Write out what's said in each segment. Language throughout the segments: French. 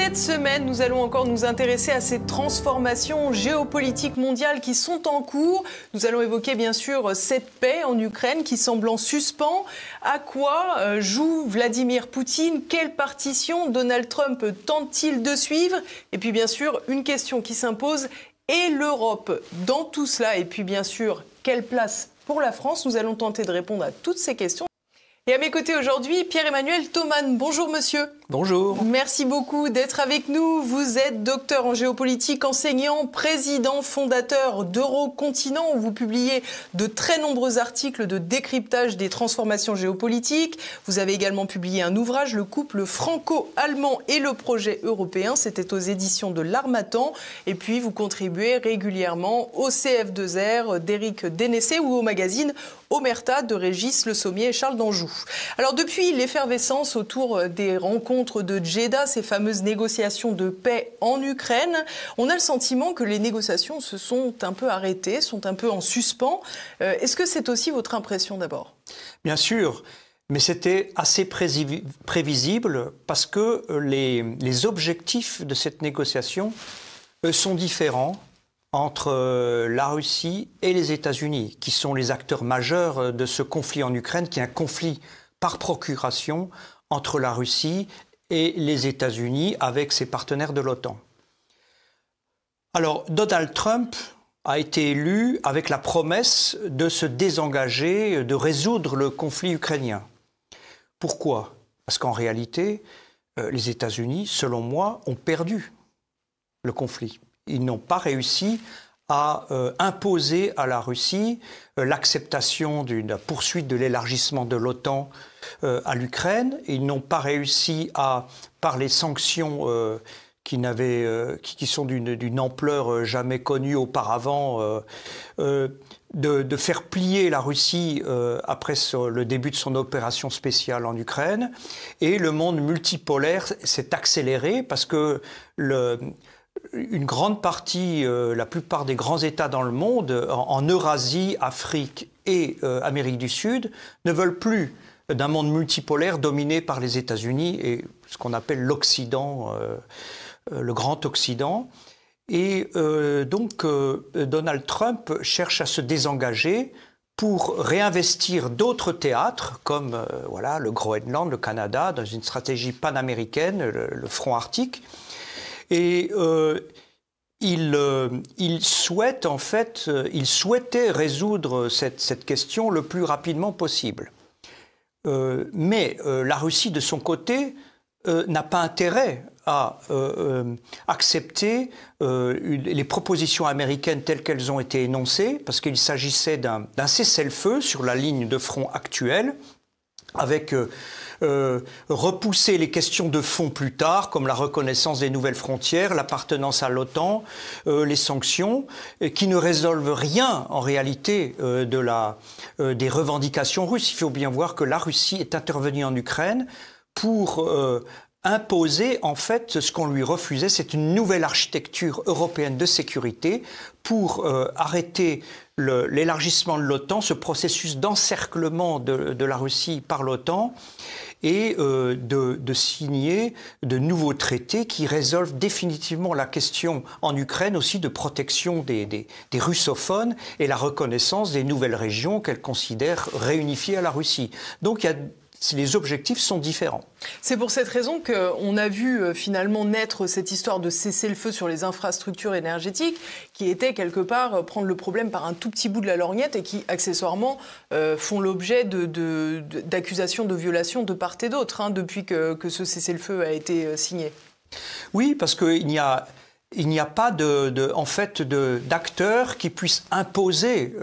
Cette semaine, nous allons encore nous intéresser à ces transformations géopolitiques mondiales qui sont en cours. Nous allons évoquer bien sûr cette paix en Ukraine qui semble en suspens. À quoi joue Vladimir Poutine? Quelle partition Donald Trump tente-t-il de suivre? Et puis bien sûr, une question qui s'impose, et l'Europe dans tout cela? Et puis bien sûr, quelle place pour la France? Nous allons tenter de répondre à toutes ces questions. Et à mes côtés aujourd'hui, Pierre-Emmanuel Thoman. Bonjour monsieur. Bonjour. Merci beaucoup d'être avec nous. Vous êtes docteur en géopolitique, enseignant, président fondateur d'Eurocontinent, où vous publiez de très nombreux articles de décryptage des transformations géopolitiques. Vous avez également publié un ouvrage, Le couple franco-allemand et le projet européen. C'était aux éditions de l'Harmattan. Et puis vous contribuez régulièrement au CF2R d'Éric Dénessé ou au magazine Omerta de Régis Le Sommier et Charles d'Anjou. Alors depuis l'effervescence autour des rencontres de Djeddah, ces fameuses négociations de paix en Ukraine, on a le sentiment que les négociations se sont un peu arrêtées, sont un peu en suspens. Est-ce que c'est aussi votre impression d'abord? Bien sûr, mais c'était assez prévisible parce que les objectifs de cette négociation sont différents entre la Russie et les États-Unis, qui sont les acteurs majeurs de ce conflit en Ukraine, qui est un conflit par procuration entre la Russie et les États-Unis avec ses partenaires de l'OTAN. Alors, Donald Trump a été élu avec la promesse de se désengager, de résoudre le conflit ukrainien. Pourquoi? Parce qu'en réalité, les États-Unis, selon moi, ont perdu le conflit. Ils n'ont pas réussi à imposer à la Russie l'acceptation d'une poursuite de l'élargissement de l'OTAN à l'Ukraine. Ils n'ont pas réussi à, par les sanctions qui sont d'une ampleur jamais connue auparavant, de faire plier la Russie après le début de son opération spéciale en Ukraine. Et le monde multipolaire s'est accéléré parce que une grande partie, la plupart des grands États dans le monde, en Eurasie, Afrique et Amérique du Sud, ne veulent plus d'un monde multipolaire dominé par les États-Unis et ce qu'on appelle l'Occident, le Grand Occident. Et donc, Donald Trump cherche à se désengager pour réinvestir d'autres théâtres, comme voilà, le Groenland, le Canada, dans une stratégie panaméricaine, le front arctique. Et il souhaitait résoudre cette question le plus rapidement possible. Mais la Russie, de son côté, n'a pas intérêt à accepter les propositions américaines telles qu'elles ont été énoncées, parce qu'il s'agissait d'un cessez-le-feu sur la ligne de front actuelle, avec repousser les questions de fond plus tard, comme la reconnaissance des nouvelles frontières, l'appartenance à l'OTAN, les sanctions, qui ne résolvent rien en réalité des revendications russes. Il faut bien voir que la Russie est intervenue en Ukraine pour imposer en fait ce qu'on lui refusait, c'est une nouvelle architecture européenne de sécurité pour arrêter l'élargissement de l'OTAN, ce processus d'encerclement de la Russie par l'OTAN, et de signer de nouveaux traités qui résolvent définitivement la question en Ukraine aussi de protection des russophones et la reconnaissance des nouvelles régions qu'elle considère réunifiées à la Russie. Donc les objectifs sont différents. C'est pour cette raison qu'on a vu finalement naître cette histoire de cessez-le-feu sur les infrastructures énergétiques qui était quelque part prendre le problème par un tout petit bout de la lorgnette et qui accessoirement font l'objet d'accusations de violation de part et d'autre depuis que ce cessez-le-feu a été signé. Oui, parce qu'il n'y a pas d'acteurs qui puissent imposer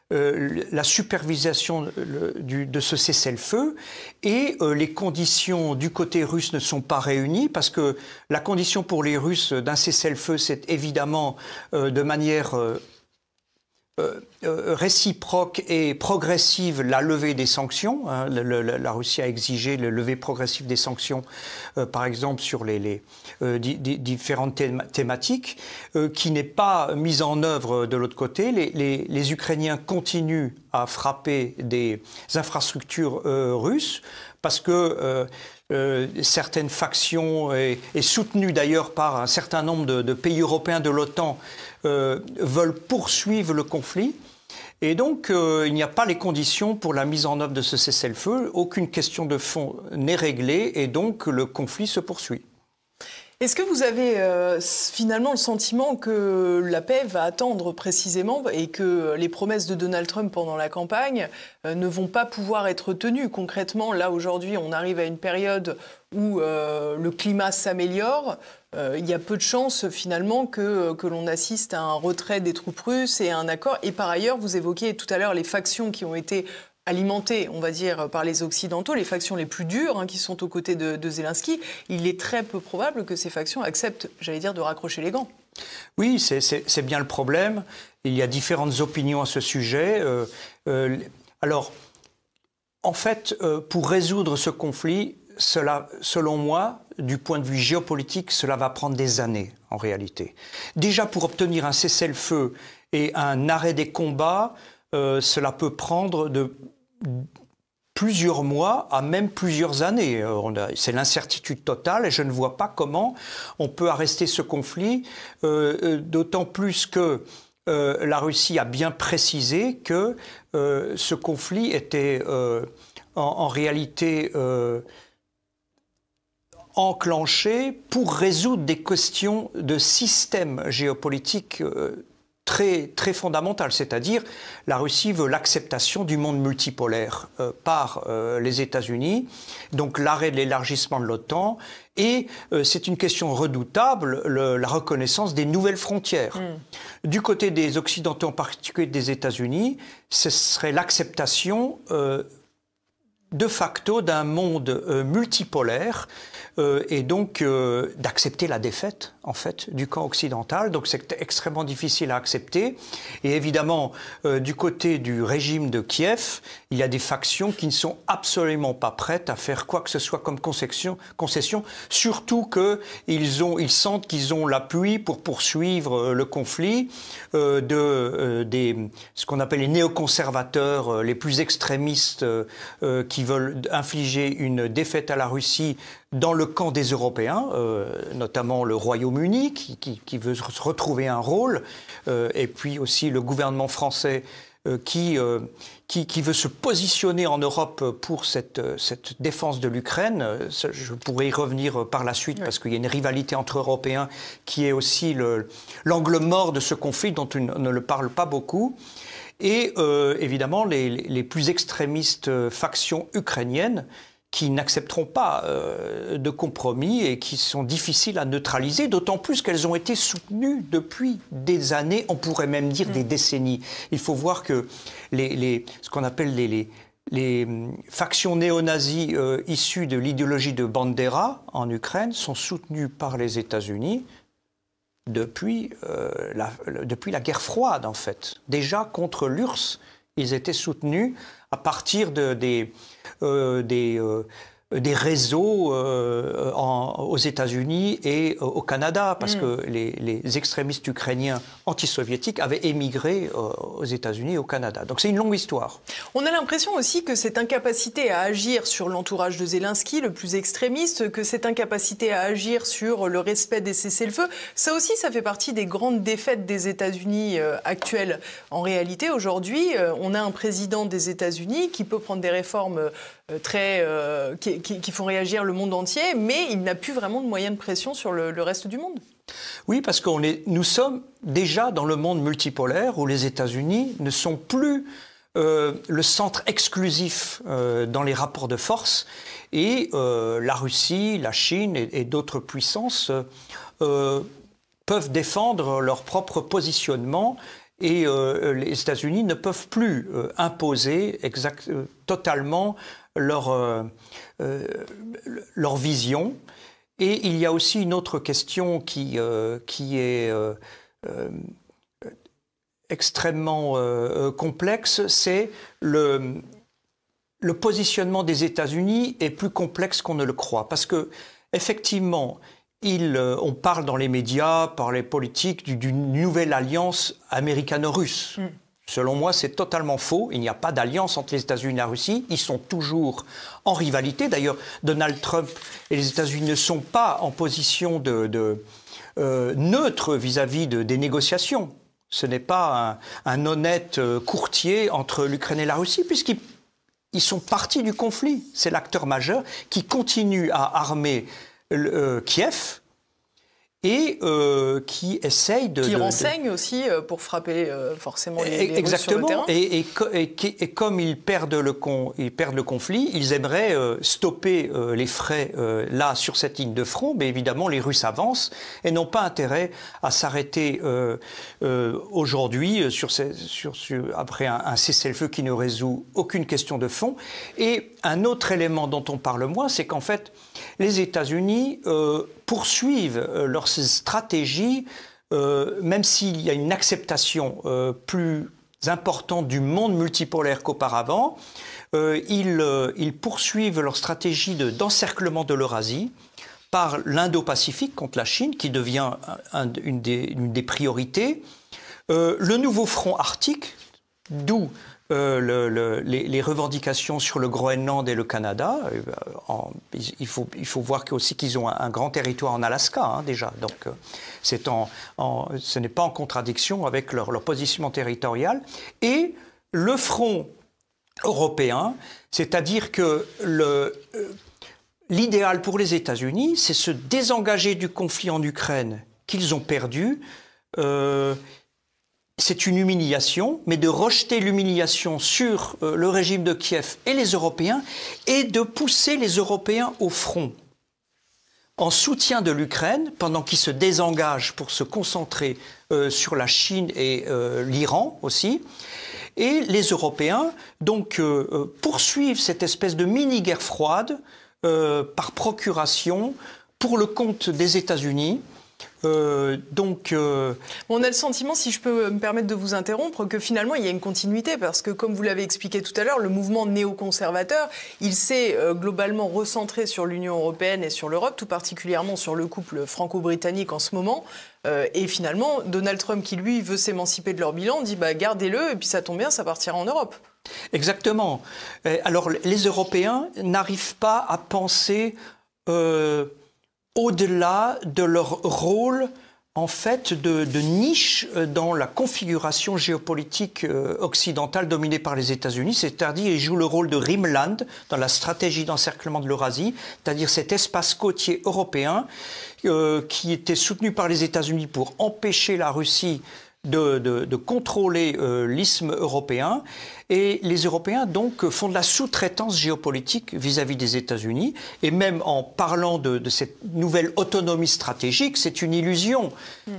la supervision de ce cessez-le-feu et les conditions du côté russe ne sont pas réunies parce que la condition pour les Russes d'un cessez-le-feu, c'est évidemment de manière réciproque et progressive la levée des sanctions. La Russie a exigé la levée progressive des sanctions, par exemple sur les différentes thématiques, qui n'est pas mise en œuvre de l'autre côté. Les Ukrainiens continuent à frapper des infrastructures russes parce que certaines factions, et soutenues d'ailleurs par un certain nombre de pays européens de l'OTAN, veulent poursuivre le conflit. Et donc, il n'y a pas les conditions pour la mise en œuvre de ce cessez-le-feu. Aucune question de fond n'est réglée et donc le conflit se poursuit. Est-ce que vous avez finalement le sentiment que la paix va attendre précisément et que les promesses de Donald Trump pendant la campagne ne vont pas pouvoir être tenues? Concrètement, là aujourd'hui, on arrive à une période où le climat s'améliore. Il y a peu de chances finalement que l'on assiste à un retrait des troupes russes et à un accord. Et par ailleurs, vous évoquiez tout à l'heure les factions qui ont été alimentées, on va dire, par les Occidentaux, les factions les plus dures qui sont aux côtés de Zelensky. Il est très peu probable que ces factions acceptent, j'allais dire, de raccrocher les gants. Oui, c'est bien le problème. Il y a différentes opinions à ce sujet. Alors, en fait, pour résoudre ce conflit, cela, selon moi, du point de vue géopolitique, cela va prendre des années, en réalité. Déjà, pour obtenir un cessez-le-feu et un arrêt des combats, cela peut prendre de plusieurs mois à même plusieurs années. C'est l'incertitude totale et je ne vois pas comment on peut arrêter ce conflit, d'autant plus que la Russie a bien précisé que ce conflit était en réalité enclenché pour résoudre des questions de système géopolitique très, très fondamentales. C'est-à-dire, la Russie veut l'acceptation du monde multipolaire par les États-Unis, donc l'arrêt de l'élargissement de l'OTAN, et c'est une question redoutable, la reconnaissance des nouvelles frontières. Du côté des Occidentaux, en particulier des États-Unis, ce serait l'acceptation de facto d'un monde multipolaire et donc d'accepter la défaite en fait du camp occidental. Donc c'est extrêmement difficile à accepter. Et évidemment, du côté du régime de Kiev, il y a des factions qui ne sont absolument pas prêtes à faire quoi que ce soit comme concession, surtout qu'ils sentent qu'ils ont l'appui pour poursuivre le conflit ce qu'on appelle les néoconservateurs, les plus extrémistes qui veulent infliger une défaite à la Russie dans le camp des Européens, notamment le Royaume-Uni qui veut retrouver un rôle, et puis aussi le gouvernement français qui veut se positionner en Europe pour cette défense de l'Ukraine. Je pourrais y revenir par la suite parce qu'il y a une rivalité entre Européens qui est aussi l'angle mort de ce conflit dont on ne le parle pas beaucoup. Et évidemment les plus extrémistes factions ukrainiennes qui n'accepteront pas de compromis et qui sont difficiles à neutraliser, d'autant plus qu'elles ont été soutenues depuis des années, on pourrait même dire des décennies. Il faut voir que ce qu'on appelle les factions néo-nazis issues de l'idéologie de Bandera en Ukraine sont soutenues par les États-Unis depuis la guerre froide, en fait. Déjà, contre l'URSS, ils étaient soutenus à partir des réseaux aux États-Unis et au Canada, parce que les extrémistes ukrainiens anti-soviétiques avaient émigré aux États-Unis et au Canada. Donc c'est une longue histoire. On a l'impression aussi que cette incapacité à agir sur l'entourage de Zelensky, le plus extrémiste, que cette incapacité à agir sur le respect des cessez-le-feu, ça aussi, ça fait partie des grandes défaites des États-Unis actuelles. En réalité, aujourd'hui, on a un président des États-Unis qui peut prendre des réformes qui font réagir le monde entier, mais il n'a plus vraiment de moyens de pression sur le reste du monde. Oui, parce que nous sommes déjà dans le monde multipolaire où les États-Unis ne sont plus le centre exclusif dans les rapports de force et la Russie, la Chine et d'autres puissances peuvent défendre leur propre positionnement. Et les États-Unis ne peuvent plus imposer totalement leur vision. Et il y a aussi une autre question qui est extrêmement complexe, c'est le positionnement des États-Unis est plus complexe qu'on ne le croit. Parce que, effectivement, on parle dans les médias, par les politiques, d'une nouvelle alliance américano-russe. Selon moi, c'est totalement faux. Il n'y a pas d'alliance entre les États-Unis et la Russie. Ils sont toujours en rivalité. D'ailleurs, Donald Trump et les États-Unis ne sont pas en position neutre vis-à-vis des négociations. Ce n'est pas un honnête courtier entre l'Ukraine et la Russie, puisqu'ils sont partis du conflit. C'est l'acteur majeur qui continue à armer Kiev et qui essaye de... Qui renseigne aussi pour frapper forcément les Russes sur le terrain. Et comme ils perdent le conflit, ils aimeraient stopper les frais là, sur cette ligne de front. Mais évidemment, les Russes avancent et n'ont pas intérêt à s'arrêter aujourd'hui après un cessez-le-feu qui ne résout aucune question de fond. Et un autre élément dont on parle moins, c'est qu'en fait, les États-Unis poursuivent leur stratégie, même s'il y a une acceptation plus importante du monde multipolaire qu'auparavant, ils poursuivent leur stratégie d'encerclement de l'Eurasie par l'Indo-Pacifique contre la Chine, qui devient une des priorités, le nouveau front arctique, d'où les revendications sur le Groenland et le Canada. Il faut voir aussi qu'ils ont un grand territoire en Alaska, déjà. Donc, ce n'est pas en contradiction avec leur positionnement territorial. Et le front européen, c'est-à-dire que l'idéal pour les États-Unis, c'est se désengager du conflit en Ukraine qu'ils ont perdu. C'est une humiliation, mais de rejeter l'humiliation sur le régime de Kiev et les Européens et de pousser les Européens au front en soutien de l'Ukraine pendant qu'ils se désengagent pour se concentrer sur la Chine et l'Iran aussi. Et les Européens donc poursuivent cette espèce de mini-guerre froide par procuration pour le compte des États-Unis. On a le sentiment, si je peux me permettre de vous interrompre, que finalement il y a une continuité parce que, comme vous l'avez expliqué tout à l'heure, le mouvement néoconservateur, il s'est globalement recentré sur l'Union européenne et sur l'Europe, tout particulièrement sur le couple franco-britannique en ce moment. Et finalement, Donald Trump, qui lui veut s'émanciper de leur bilan, dit gardez-le et puis ça tombe bien, ça partira en Europe. Exactement. Alors les Européens n'arrivent pas à penser au-delà de leur rôle, en fait, de niche dans la configuration géopolitique occidentale dominée par les États-Unis. C'est-à-dire, ils jouent le rôle de Rimland dans la stratégie d'encerclement de l'Eurasie, c'est-à-dire cet espace côtier européen qui était soutenu par les États-Unis pour empêcher la Russie de contrôler l'isthme européen. Et les Européens, donc, font de la sous-traitance géopolitique vis-à-vis des États-Unis. Et même en parlant de cette nouvelle autonomie stratégique, c'est une illusion.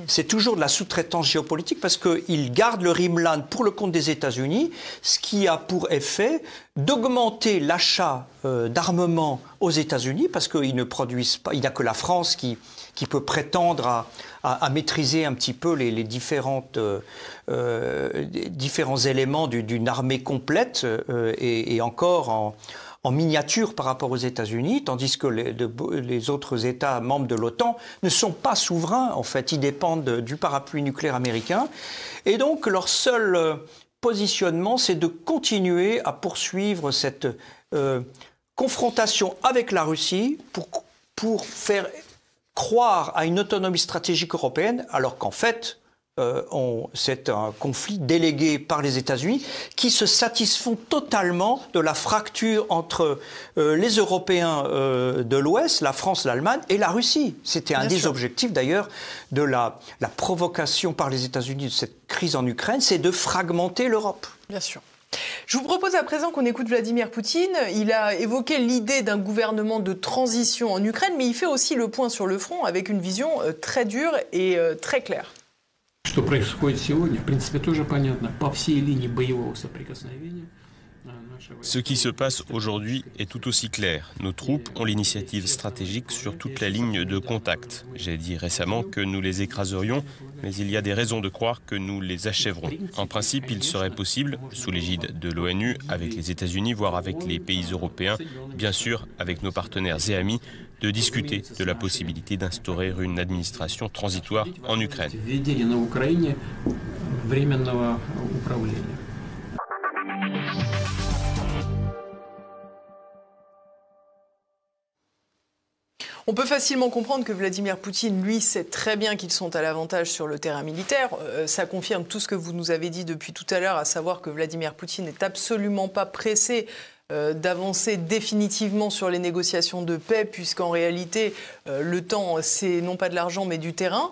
C'est toujours de la sous-traitance géopolitique parce qu'ils gardent le Rimland pour le compte des États-Unis, ce qui a pour effet d'augmenter l'achat d'armement aux États-Unis parce qu'ils ne produisent pas. Il n'y a que la France qui peut prétendre à maîtriser un petit peu les différents éléments d'une armée complète et encore en miniature par rapport aux États-Unis, tandis que les autres États membres de l'OTAN ne sont pas souverains, en fait. Ils dépendent du parapluie nucléaire américain. Et donc, leur seul positionnement, c'est de continuer à poursuivre cette confrontation avec la Russie pour faire croire à une autonomie stratégique européenne, alors qu'en fait, c'est un conflit délégué par les États-Unis qui se satisfont totalement de la fracture entre les Européens de l'Ouest, la France, l'Allemagne et la Russie. C'était un des objectifs d'ailleurs de la provocation par les États-Unis de cette crise en Ukraine, c'est de fragmenter l'Europe. Bien sûr. Je vous propose à présent qu'on écoute Vladimir Poutine. Il a évoqué l'idée d'un gouvernement de transition en Ukraine, mais il fait aussi le point sur le front avec une vision très dure et très claire. Что происходит сегодня, в принципе, тоже понятно. По всей линии боевого соприкосновения. Ce qui se passe aujourd'hui est tout aussi clair. Nos troupes ont l'initiative stratégique sur toute la ligne de contact. J'ai dit récemment que nous les écraserions, mais il y a des raisons de croire que nous les achèverons. En principe, il serait possible, sous l'égide de l'ONU, avec les États-Unis, voire avec les pays européens, bien sûr avec nos partenaires et amis, de discuter de la possibilité d'instaurer une administration transitoire en Ukraine. временного управления. On peut facilement comprendre que Vladimir Poutine, lui, sait très bien qu'ils sont à l'avantage sur le terrain militaire. Ça confirme tout ce que vous nous avez dit depuis tout à l'heure, à savoir que Vladimir Poutine n'est absolument pas pressé d'avancer définitivement sur les négociations de paix, puisqu'en réalité, le temps, c'est non pas de l'argent, mais du terrain.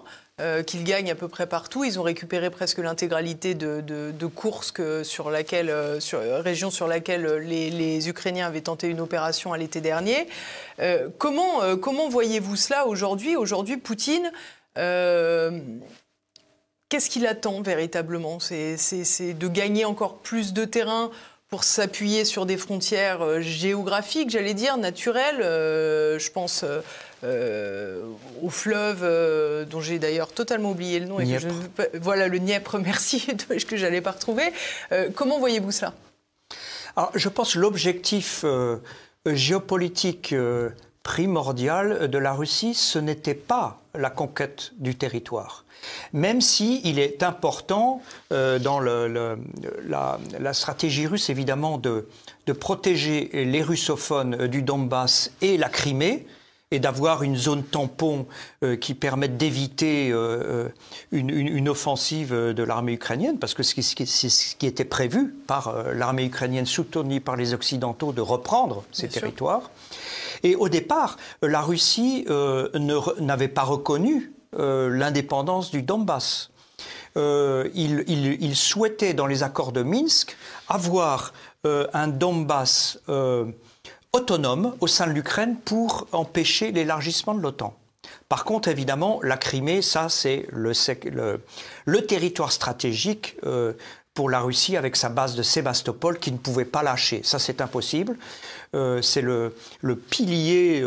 Qu'ils gagnent à peu près partout. Ils ont récupéré presque l'intégralité de Koursk, région sur laquelle les Ukrainiens avaient tenté une opération à l'été dernier. Comment voyez-vous cela aujourd'hui ? Aujourd'hui, Poutine, qu'est-ce qu'il attend véritablement ? C'est de gagner encore plus de terrain pour s'appuyer sur des frontières géographiques, j'allais dire, naturelles. Je pense au fleuve dont j'ai d'ailleurs totalement oublié le nom. Et voilà, le Dniepr, merci, que je n'allais pas retrouver. Comment voyez-vous cela ? Alors, je pense que l'objectif géopolitique primordial de la Russie, ce n'était pas la conquête du territoire. Même si il est important dans la stratégie russe, évidemment, de protéger les russophones du Donbass et la Crimée, et d'avoir une zone tampon qui permette d'éviter une offensive de l'armée ukrainienne, parce que c'est ce qui était prévu par l'armée ukrainienne soutenue par les Occidentaux de reprendre ces territoires. Et au départ, la Russie n'avait pas reconnu l'indépendance du Donbass. Il souhaitait, dans les accords de Minsk, avoir un Donbass autonome au sein de l'Ukraine pour empêcher l'élargissement de l'OTAN. Par contre, évidemment, la Crimée, ça, c'est le territoire stratégique pour la Russie avec sa base de Sébastopol qui ne pouvait pas lâcher. Ça, c'est impossible. C'est le pilier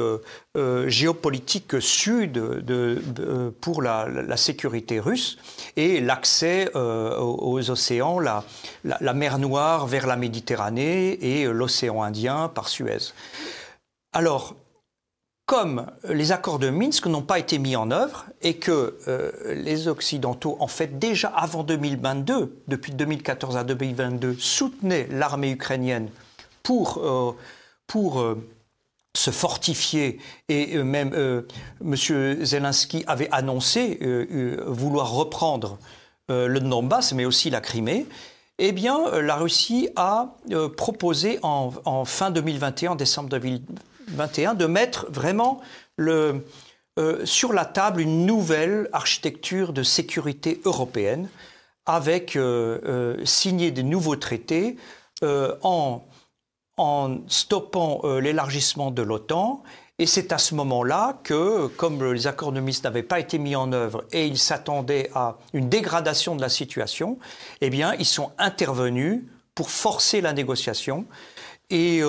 géopolitique sud pour la sécurité russe et l'accès aux océans, la mer Noire vers la Méditerranée et l'océan Indien par Suez. Alors, comme les accords de Minsk n'ont pas été mis en œuvre et que les Occidentaux, en fait, déjà avant 2022, depuis 2014 à 2022, soutenaient l'armée ukrainienne pour se fortifier et même M. Zelensky avait annoncé vouloir reprendre le Donbass, mais aussi la Crimée, eh bien, la Russie a proposé en fin 2021, en décembre 2021, de mettre vraiment sur la table une nouvelle architecture de sécurité européenne avec signer des nouveaux traités en stoppant l'élargissement de l'OTAN. Et c'est à ce moment-là que, comme les accords de Minsk n'avaient pas été mis en œuvre et ils s'attendaient à une dégradation de la situation, eh bien, ils sont intervenus pour forcer la négociation. Et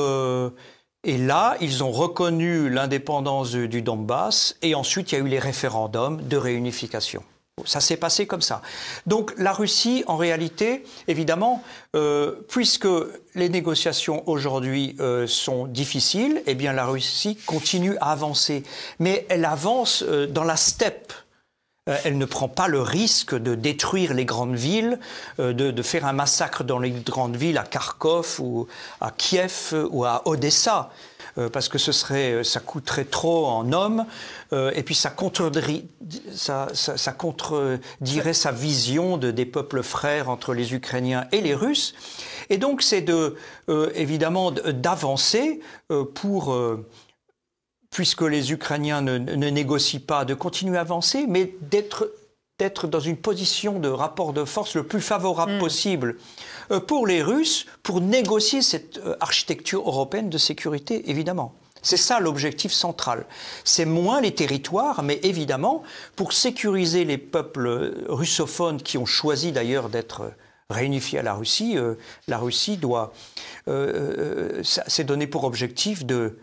là, ils ont reconnu l'indépendance du Donbass et ensuite, il y a eu les référendums de réunification. Ça s'est passé comme ça. Donc la Russie, en réalité, évidemment, puisque les négociations aujourd'hui sont difficiles, eh bien la Russie continue à avancer. Mais elle avance dans la steppe. Elle ne prend pas le risque de détruire les grandes villes, de faire un massacre dans les grandes villes à Kharkov ou à Kiev ou à Odessa. Parce que ça coûterait trop en hommes, et puis ça contredirait sa vision des peuples frères entre les Ukrainiens et les Russes. Et donc c'est évidemment d'avancer puisque les Ukrainiens ne négocient pas, de continuer à avancer, mais d'être dans une position de rapport de force le plus favorable possible pour les Russes, pour négocier cette architecture européenne de sécurité, évidemment. C'est ça l'objectif central. C'est moins les territoires, mais évidemment, pour sécuriser les peuples russophones qui ont choisi d'ailleurs d'être réunifiés à la Russie doit s'est donné pour objectif de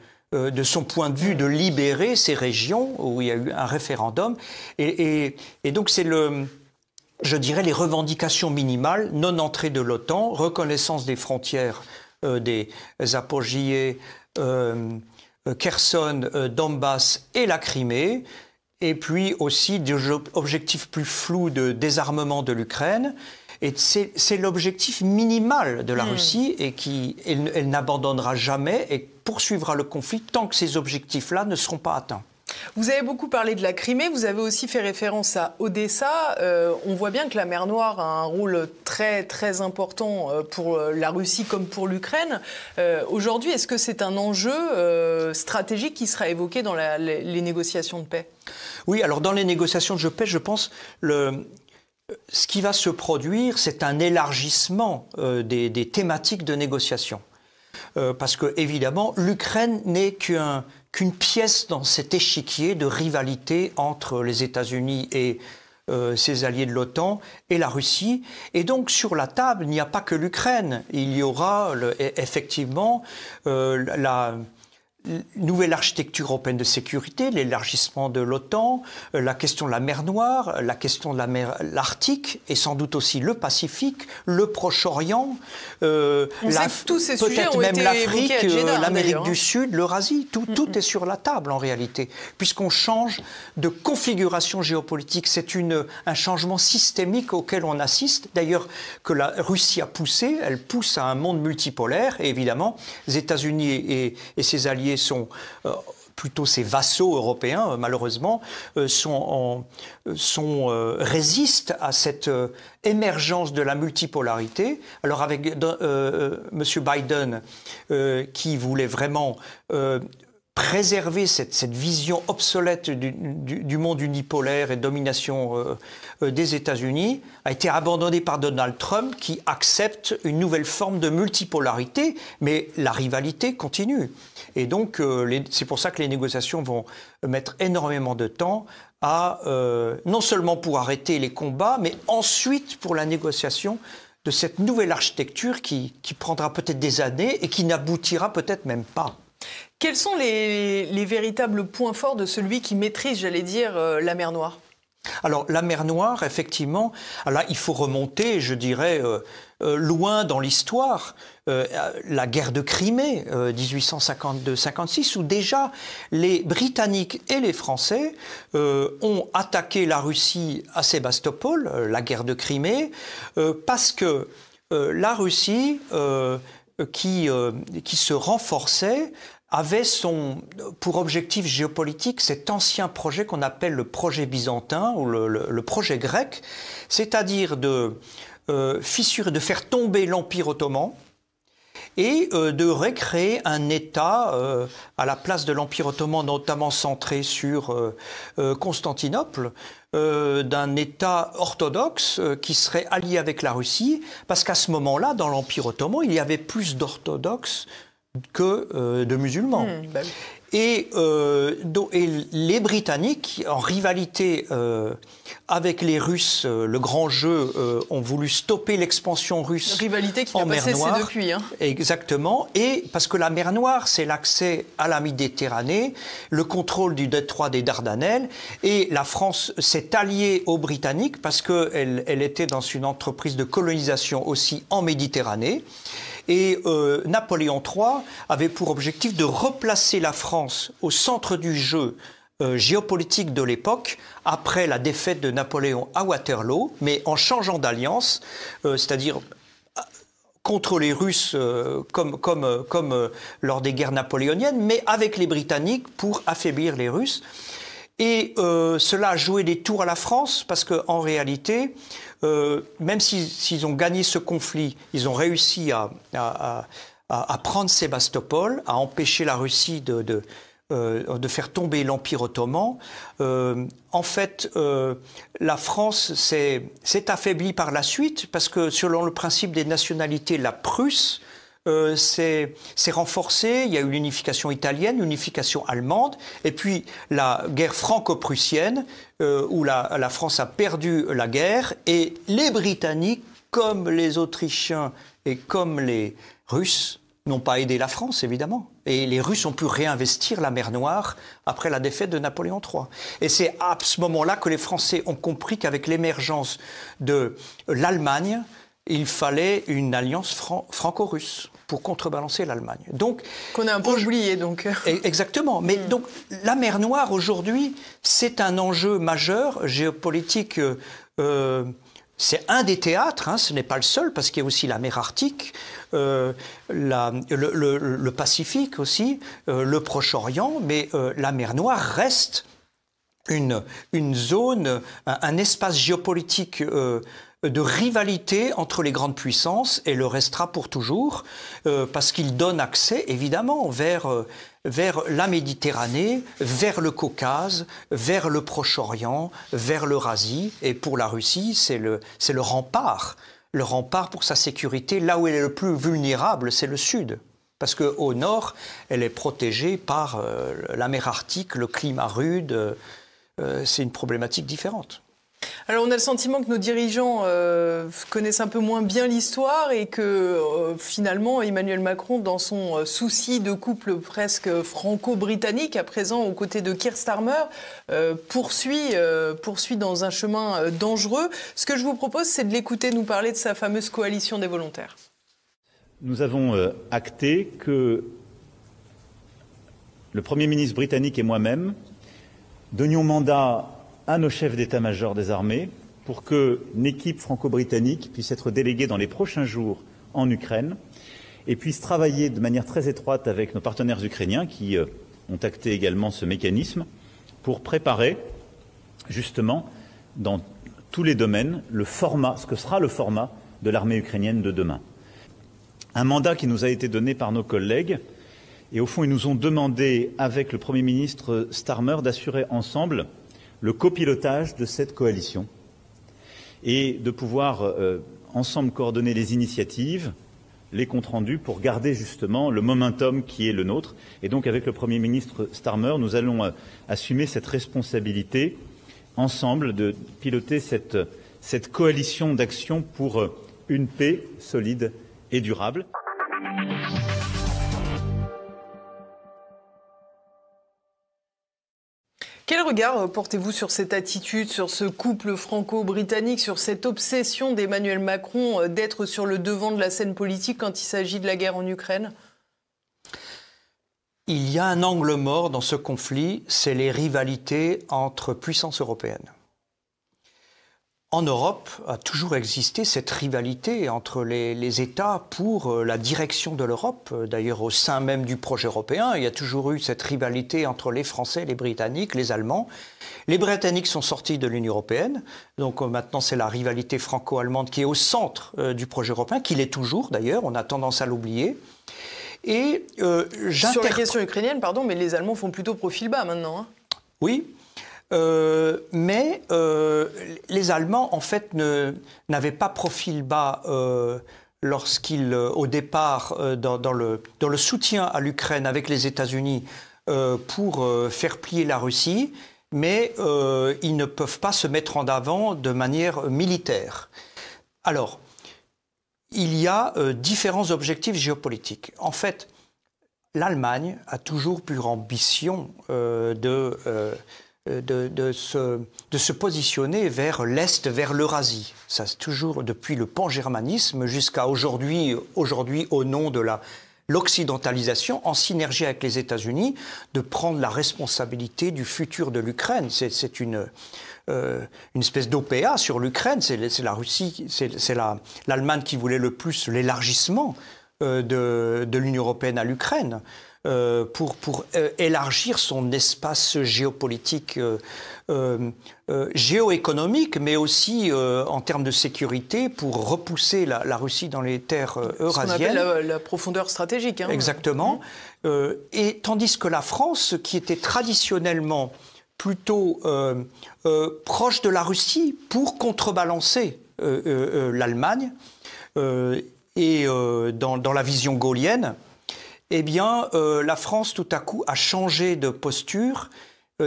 son point de vue, de libérer ces régions où il y a eu un référendum. Et donc c'est je dirais, les revendications minimales, non-entrée de l'OTAN, reconnaissance des frontières des Zaporižžje, Kherson, Donbass et la Crimée, et puis aussi des objectifs plus flous de désarmement de l'Ukraine. Et c'est l'objectif minimal de la Russie et elle n'abandonnera jamais et poursuivra le conflit tant que ces objectifs-là ne seront pas atteints. Vous avez beaucoup parlé de la Crimée, vous avez aussi fait référence à Odessa. On voit bien que la mer Noire a un rôle très, très important pour la Russie comme pour l'Ukraine. Aujourd'hui, est-ce que c'est un enjeu stratégique qui sera évoqué dans les négociations de paix? Oui, alors dans les négociations de paix, je pense ce qui va se produire, c'est un élargissement des thématiques de négociation. Parce que, évidemment, l'Ukraine n'est qu'une pièce dans cet échiquier de rivalité entre les États-Unis et ses alliés de l'OTAN et la Russie. Et donc, sur la table, il n'y a pas que l'Ukraine. Il y aura effectivement la nouvelle architecture européenne de sécurité, l'élargissement de l'OTAN, la question de la mer Noire, la question de l'Arctique et sans doute aussi le Pacifique, le Proche-Orient, peut-être même l'Afrique, l'Amérique du Sud, l'Eurasie. Tout est sur la table en réalité, puisqu'on change de configuration géopolitique. C'est un changement systémique auquel on assiste, d'ailleurs que la Russie a poussé. Elle pousse à un monde multipolaire et évidemment, les États-Unis et ses alliés sont plutôt ses vassaux européens, malheureusement, résistent à cette émergence de la multipolarité. Alors avec M. Biden, qui voulait vraiment préserver cette vision obsolète du monde unipolaire et domination des États-Unis, a été abandonné par Donald Trump, qui accepte une nouvelle forme de multipolarité, mais la rivalité continue. Et donc, c'est pour ça que les négociations vont mettre énormément de temps non seulement pour arrêter les combats, mais ensuite pour la négociation de cette nouvelle architecture qui prendra peut-être des années et qui n'aboutira peut-être même pas. Quels sont les véritables points forts de celui qui maîtrise, j'allais dire, la mer Noire ? Alors, la mer Noire, effectivement, là, il faut remonter, je dirais, loin dans l'histoire, la guerre de Crimée, 1852-56, où déjà les Britanniques et les Français ont attaqué la Russie à Sébastopol, la guerre de Crimée, parce que la Russie, qui se renforçait, avait pour objectif géopolitique cet ancien projet qu'on appelle le projet byzantin ou le projet grec, c'est-à-dire de fissurer, de faire tomber l'Empire ottoman et de recréer un État à la place de l'Empire ottoman, notamment centré sur Constantinople, d'un État orthodoxe qui serait allié avec la Russie, parce qu'à ce moment-là, dans l'Empire ottoman, il y avait plus d'orthodoxes que de musulmans. Bah oui. Et les Britanniques, en rivalité avec les Russes, le grand jeu, ont voulu stopper l'expansion russe en mer Noire. Rivalité qui n'a pas cessé depuis. Hein. Exactement. Et parce que la mer Noire, c'est l'accès à la Méditerranée, le contrôle du détroit des Dardanelles. Et la France s'est alliée aux Britanniques parce qu'elle était dans une entreprise de colonisation aussi en Méditerranée. Et Napoléon III avait pour objectif de replacer la France au centre du jeu géopolitique de l'époque, après la défaite de Napoléon à Waterloo, mais en changeant d'alliance, c'est-à-dire contre les Russes comme lors des guerres napoléoniennes, mais avec les Britanniques pour affaiblir les Russes. Et cela a joué des tours à la France, parce qu'en réalité, même s'ils ont gagné ce conflit, ils ont réussi à prendre Sébastopol, à empêcher la Russie de faire tomber l'Empire ottoman. En fait, la France s'est affaiblie par la suite, parce que selon le principe des nationalités, la Prusse s'est renforcée. Il y a eu l'unification italienne, l'unification allemande, et puis la guerre franco-prussienne, où la France a perdu la guerre, et les Britanniques, comme les Autrichiens et comme les Russes, n'ont pas aidé la France, évidemment. Et les Russes ont pu réinvestir la mer Noire après la défaite de Napoléon III. Et c'est à ce moment-là que les Français ont compris qu'avec l'émergence de l'Allemagne, il fallait une alliance franco-russe pour contrebalancer l'Allemagne. Donc, qu'on a un peu oublié, donc. Exactement. Mais donc, la mer Noire, aujourd'hui, c'est un enjeu majeur géopolitique C'est un des théâtres, hein, ce n'est pas le seul, parce qu'il y a aussi la mer Arctique, le Pacifique aussi, le Proche-Orient, mais la mer Noire reste une zone, un espace géopolitique de rivalité entre les grandes puissances, et le restera pour toujours, parce qu'il donne accès, évidemment, vers la Méditerranée, vers le Caucase, vers le Proche-Orient, vers l'Eurasie. Et pour la Russie, c'est le rempart pour sa sécurité. Là où elle est le plus vulnérable, c'est le sud. Parce qu'au nord, elle est protégée par la mer Arctique, le climat rude. C'est une problématique différente. Alors on a le sentiment que nos dirigeants connaissent un peu moins bien l'histoire et que finalement Emmanuel Macron, dans son souci de couple presque franco-britannique, à présent aux côtés de Keir Starmer, poursuit dans un chemin dangereux. Ce que je vous propose, c'est de l'écouter nous parler de sa fameuse coalition des volontaires. Nous avons acté que le Premier ministre britannique et moi-même donnions mandat à nos chefs d'état-major des armées pour qu'une équipe franco-britannique puisse être déléguée dans les prochains jours en Ukraine et puisse travailler de manière très étroite avec nos partenaires ukrainiens qui ont acté également ce mécanisme pour préparer justement dans tous les domaines ce que sera le format de l'armée ukrainienne de demain. Un mandat qui nous a été donné par nos collègues et au fond ils nous ont demandé avec le Premier ministre Starmer d'assurer ensemble le copilotage de cette coalition et de pouvoir ensemble coordonner les initiatives, les comptes rendus pour garder justement le momentum qui est le nôtre. Et donc avec le Premier ministre Starmer, nous allons assumer cette responsabilité ensemble de piloter cette coalition d'action pour une paix solide et durable. Quel regard portez-vous sur cette attitude, sur ce couple franco-britannique, sur cette obsession d'Emmanuel Macron d'être sur le devant de la scène politique quand il s'agit de la guerre en Ukraine ? Il y a un angle mort dans ce conflit, c'est les rivalités entre puissances européennes. En Europe a toujours existé cette rivalité entre les États pour la direction de l'Europe. D'ailleurs, au sein même du projet européen, il y a toujours eu cette rivalité entre les Français, les Britanniques, les Allemands. Les Britanniques sont sortis de l'Union européenne, donc maintenant c'est la rivalité franco-allemande qui est au centre du projet européen, qu'il est toujours d'ailleurs, on a tendance à l'oublier. Et sur la question ukrainienne, pardon, mais les Allemands font plutôt profil bas maintenant. Hein. Oui. Mais les Allemands, en fait, n'avaient pas profil bas lorsqu'ils, au départ, dans le soutien à l'Ukraine avec les États-Unis pour faire plier la Russie, mais ils ne peuvent pas se mettre en avant de manière militaire. Alors, il y a différents objectifs géopolitiques. En fait, l'Allemagne a toujours pour ambition de se positionner vers l'Est, vers l'Eurasie. Ça, c'est toujours depuis le pan-germanisme jusqu'à aujourd'hui au nom de l'occidentalisation, en synergie avec les États-Unis, de prendre la responsabilité du futur de l'Ukraine. C'est une espèce d'OPA sur l'Ukraine. C'est la Russie, c'est l'Allemagne qui voulait le plus l'élargissement de l'Union européenne à l'Ukraine. Pour élargir son espace géopolitique, géoéconomique, mais aussi en termes de sécurité, pour repousser la Russie dans les terres eurasiennes. Ce qu'on appelle la profondeur stratégique. Hein. Exactement. Et tandis que la France, qui était traditionnellement plutôt proche de la Russie pour contrebalancer l'Allemagne, et dans la vision gaullienne, eh bien, la France, tout à coup, a changé de posture,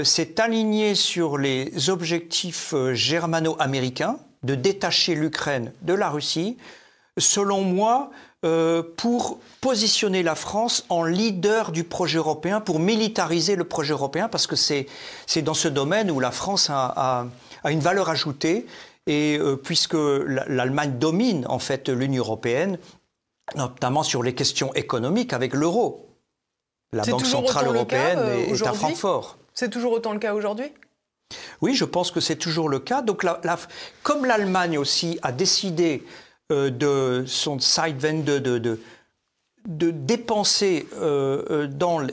s'est alignée sur les objectifs germano-américains de détacher l'Ukraine de la Russie, selon moi, pour positionner la France en leader du projet européen, pour militariser le projet européen, parce que c'est dans ce domaine où la France a une valeur ajoutée, et puisque l'Allemagne domine, en fait, l'Union européenne, notamment sur les questions économiques avec l'euro. La Banque centrale européenne est à Francfort. C'est toujours autant le cas aujourd'hui ? Oui, je pense que c'est toujours le cas. Donc, comme l'Allemagne aussi a décidé de son Zeitwende de dépenser dans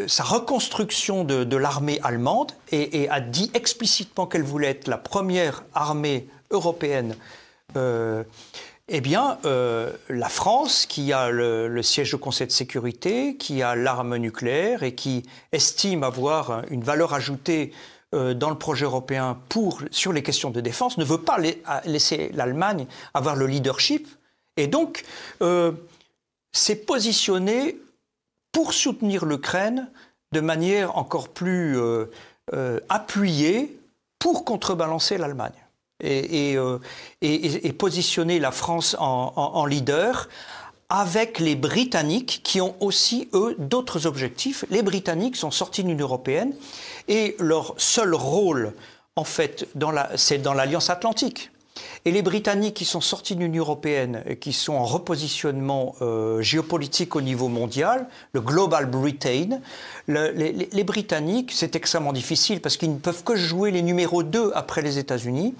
sa reconstruction de l'armée allemande et a dit explicitement qu'elle voulait être la première armée européenne, eh bien, la France, qui a le siège au Conseil de sécurité, qui a l'arme nucléaire et qui estime avoir une valeur ajoutée dans le projet européen sur les questions de défense, ne veut pas laisser l'Allemagne avoir le leadership. Et donc, s'est positionné pour soutenir l'Ukraine de manière encore plus appuyée pour contrebalancer l'Allemagne et positionner la France en leader avec les Britanniques qui ont aussi, eux, d'autres objectifs. Les Britanniques sont sortis de l'Union européenne et leur seul rôle, en fait, c'est dans l'Alliance Atlantique. Et les Britanniques qui sont sortis de l'Union européenne, qui sont en repositionnement géopolitique au niveau mondial, le Global Britain, les Britanniques, c'est extrêmement difficile parce qu'ils ne peuvent que jouer les numéros 2 après les États-Unis.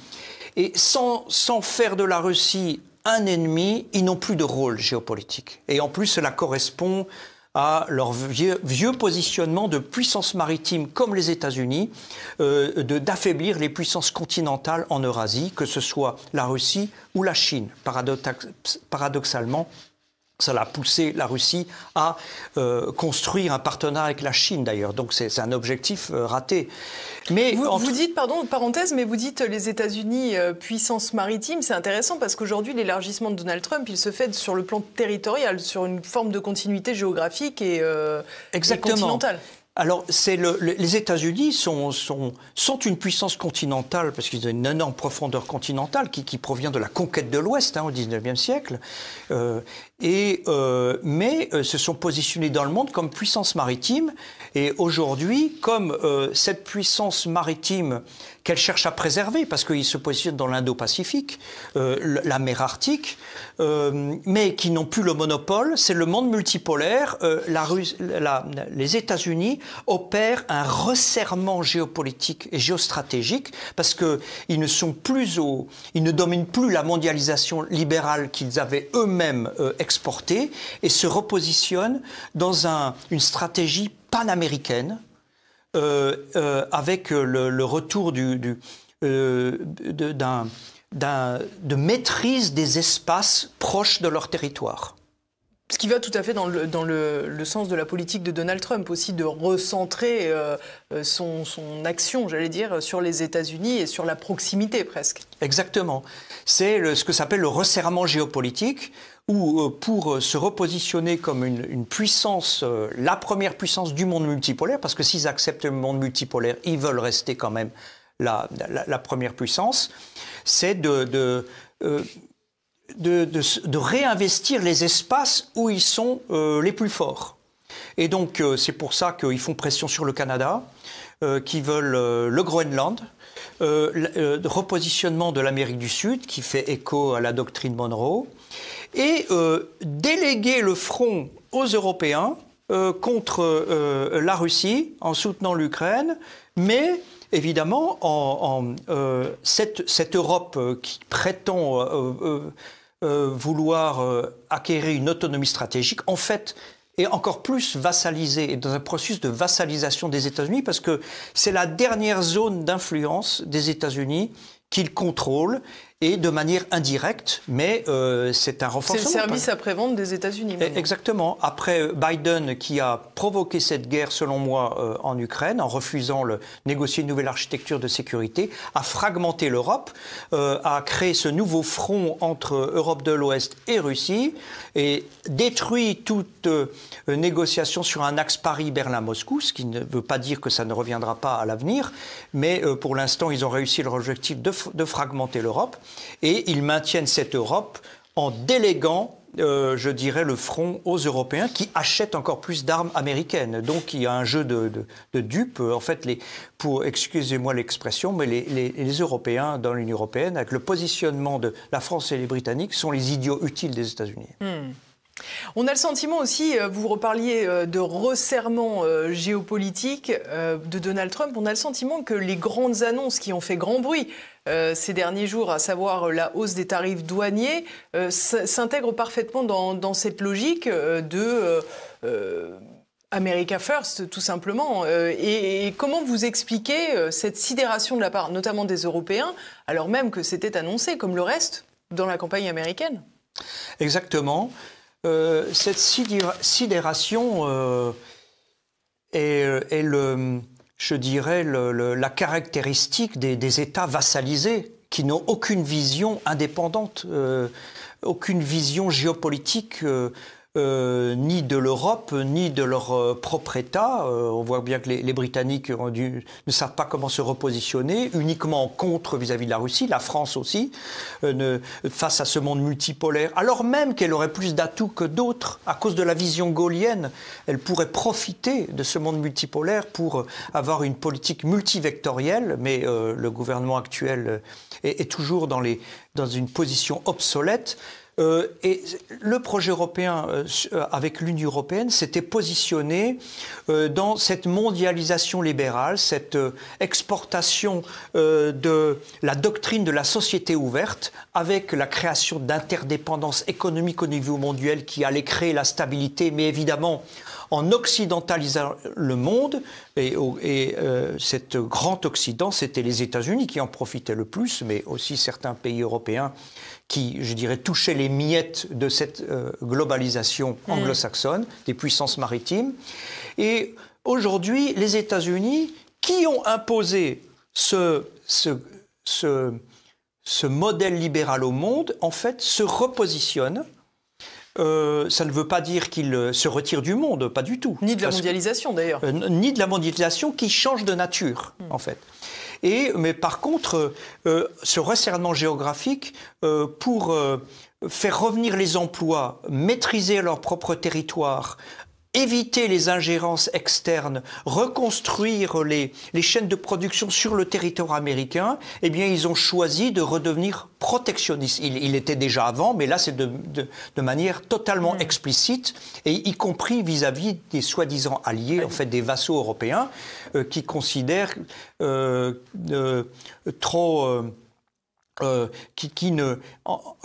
Et sans faire de la Russie un ennemi, ils n'ont plus de rôle géopolitique. Et en plus, cela correspond à leur vieux positionnement de puissance maritime comme les États-Unis, d'affaiblir les puissances continentales en Eurasie, que ce soit la Russie ou la Chine. Paradoxalement, ça a poussé la Russie à construire un partenariat avec la Chine d'ailleurs. Donc c'est un objectif raté. Mais vous dites, pardon, parenthèse, mais vous dites les États-Unis puissance maritime. C'est intéressant parce qu'aujourd'hui, l'élargissement de Donald Trump, il se fait sur le plan territorial, sur une forme de continuité géographique et continentale. Alors, les États-Unis sont une puissance continentale parce qu'ils ont une énorme profondeur continentale qui provient de la conquête de l'Ouest au XIXe siècle, mais se sont positionnés dans le monde comme puissance maritime. Et aujourd'hui, comme cette puissance maritime qu'elle cherche à préserver, parce qu'ils se positionnent dans l'Indo-Pacifique, la mer Arctique, mais qui n'ont plus le monopole, c'est le monde multipolaire. Les États-Unis opèrent un resserrement géopolitique et géostratégique parce qu'ils ne dominent plus la mondialisation libérale qu'ils avaient eux-mêmes exportée et se repositionnent dans une stratégie panaméricaine avec le retour de maîtrise des espaces proches de leur territoire. Ce qui va tout à fait dans le sens de la politique de Donald Trump aussi, de recentrer son action, j'allais dire, sur les États-Unis et sur la proximité presque. Exactement. C'est ce que s'appelle le resserrement géopolitique, où pour se repositionner comme une puissance, la première puissance du monde multipolaire, parce que s'ils acceptent le monde multipolaire, ils veulent rester quand même la première puissance, c'est de réinvestir les espaces où ils sont les plus forts. Et donc, c'est pour ça qu'ils font pression sur le Canada, qui veulent le Groenland, repositionnement de l'Amérique du Sud, qui fait écho à la doctrine Monroe, et déléguer le front aux Européens contre la Russie en soutenant l'Ukraine, mais évidemment cette Europe qui prétend vouloir acquérir une autonomie stratégique, en fait, est encore plus vassalisée, et dans un processus de vassalisation des États-Unis, parce que c'est la dernière zone d'influence des États-Unis qu'ils contrôlent, et de manière indirecte, mais c'est un renforcement. C'est le service après-vente des États-Unis. Exactement. Après Biden, qui a provoqué cette guerre, selon moi, en Ukraine, en refusant de négocier une nouvelle architecture de sécurité, a fragmenté l'Europe, a créé ce nouveau front entre Europe de l'Ouest et Russie, et détruit toute négociation sur un axe Paris-Berlin-Moscou, ce qui ne veut pas dire que ça ne reviendra pas à l'avenir, mais pour l'instant, ils ont réussi leur objectif de fragmenter l'Europe. Et ils maintiennent cette Europe en déléguant, je dirais, le front aux Européens qui achètent encore plus d'armes américaines. Donc il y a un jeu de dupes. En fait, excusez-moi l'expression, mais les Européens dans l'Union européenne, avec le positionnement de la France et les Britanniques, sont les idiots utiles des États-Unis. On a le sentiment aussi, vous reparliez de resserrement géopolitique de Donald Trump, on a le sentiment que les grandes annonces qui ont fait grand bruit ces derniers jours, à savoir la hausse des tarifs douaniers, s'intègrent parfaitement dans cette logique de America First, tout simplement. Et comment vous expliquez cette sidération de la part, notamment des Européens, alors même que c'était annoncé, comme le reste, dans la campagne américaine? Exactement. Cette sidération est je dirais, la caractéristique des États vassalisés qui n'ont aucune vision indépendante, aucune vision géopolitique, ni de l'Europe, ni de leur propre État. On voit bien que les Britanniques ne savent pas comment se repositionner, uniquement contre vis-à-vis de la Russie, la France aussi, face à ce monde multipolaire. Alors même qu'elle aurait plus d'atouts que d'autres, à cause de la vision gaullienne, elle pourrait profiter de ce monde multipolaire pour avoir une politique multivectorielle, mais le gouvernement actuel est toujours dans une position obsolète. Et le projet européen avec l'Union européenne s'était positionné dans cette mondialisation libérale, cette exportation de la doctrine de la société ouverte avec la création d'interdépendances économiques au niveau mondial qui allait créer la stabilité, mais évidemment en occidentalisant le monde, et cet grand Occident, c'était les États-Unis qui en profitaient le plus, mais aussi certains pays européens qui, je dirais, touchaient les miettes de cette globalisation anglo-saxonne, des puissances maritimes. Et aujourd'hui, les États-Unis, qui ont imposé ce modèle libéral au monde, en fait, se repositionnent. Ça ne veut pas dire qu'ils se retirent du monde, pas du tout. Ni de la mondialisation, d'ailleurs. Ni de la mondialisation qui change de nature, en fait. Mais par contre, ce resserrement géographique, pour faire revenir les emplois, maîtriser leur propre territoire, éviter les ingérences externes, reconstruire les chaînes de production sur le territoire américain, eh bien, ils ont choisi de redevenir protectionnistes. Il était déjà avant, mais là, c'est de manière totalement explicite, et y compris vis-à-vis des soi-disant alliés, en fait, des vassaux européens, qui considèrent